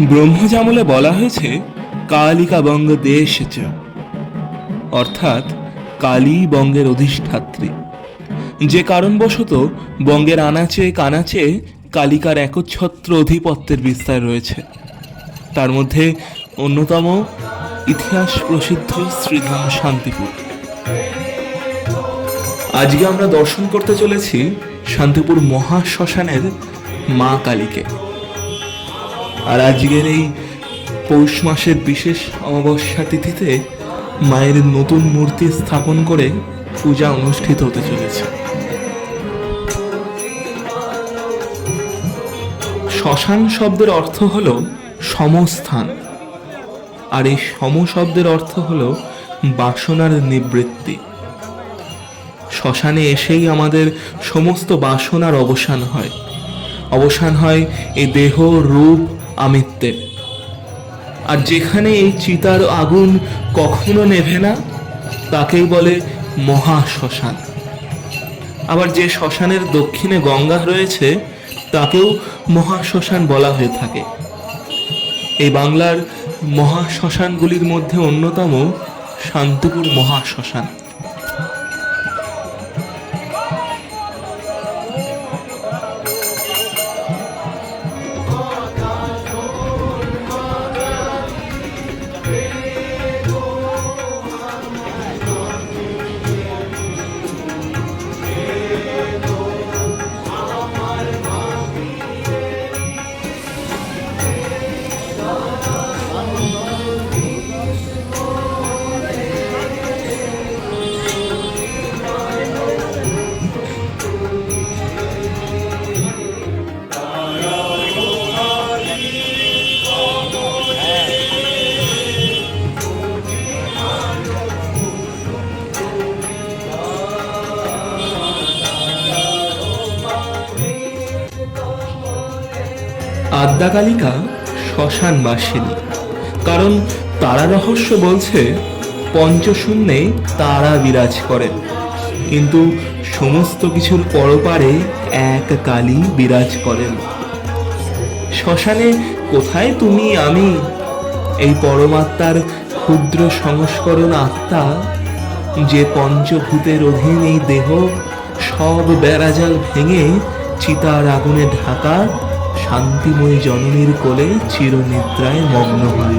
ব্রহ্মজামলে বলা হয়েছে কালিকা বঙ্গ দেশ চ, অর্থাৎ কালী বঙ্গের অধিষ্ঠাত্রী। যে কারণবশত বঙ্গের আনাচে কানাচে কালিকার একচ্ছত্র অধিপত্যের বিস্তার রয়েছে। তার মধ্যে অন্যতম ইতিহাস প্রসিদ্ধ শ্রীধাম শান্তিপুর। আজকে আমরা দর্শন করতে চলেছি শান্তিপুর মহাশ্মশানের মা কালীকে। আর আজকের এই পৌষ মাসের বিশেষ অমাবস্যা তিথিতে মায়ের নতুন মূর্তি স্থাপন করে পূজা অনুষ্ঠিত হতে চলেছে। শ্মশান শব্দের অর্থ হল সমস্থান, আর এই সম শব্দের অর্থ হল বাসনার নিবৃত্তি। শ্মশানে এসেই আমাদের সমস্ত বাসনার অবসান হয় এই দেহ রূপ আমিত্বের। আর যেখানে এই চিতার আগুন কখনো নেভে না তাকেই বলে মহাশ্মশান। আবার যে শ্মশানের দক্ষিণে গঙ্গা রয়েছে তাকেও মহাশ্মশান বলা হয়ে থাকে। এই বাংলার মহাশ্মশানগুলির মধ্যে অন্যতম শান্তিপুর মহাশ্মশান। আদ্যাকালিকা শ্মশানবাসিনী, কারণ তারা রহস্য বলছে পঞ্চশূন্যে তারা বিরাজ করেন, কিন্তু সমস্ত কিছুর পরপারে এক কালী বিরাজ করেন। শ্মশানে কোথায় তুমি আমি, এই পরমাত্মার ক্ষুদ্র সংস্করণ আত্মা, যে পঞ্চভূতের অধীন এই দেহ সব বেড়াজাল ভেঙে চিতার আগুনে ঢাকা শান্তিময়ী জননীর কোলে চিরনিদ্রায় মগ্ন হয়।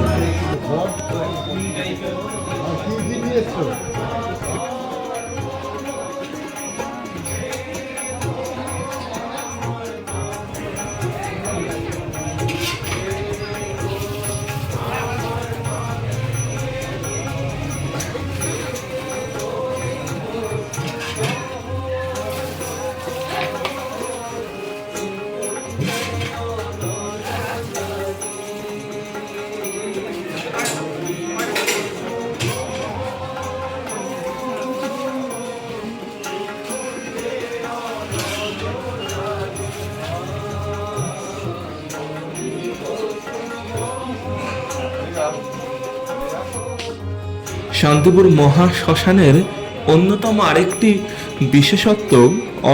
শান্তিপুর মহাশ্মশানের অন্যতম আরেকটি বিশেষত্ব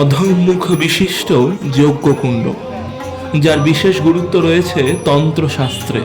অধোন্মুখ বিশিষ্ট যজ্ঞকুণ্ড, যার বিশেষ গুরুত্ব রয়েছে তন্ত্রশাস্ত্রে।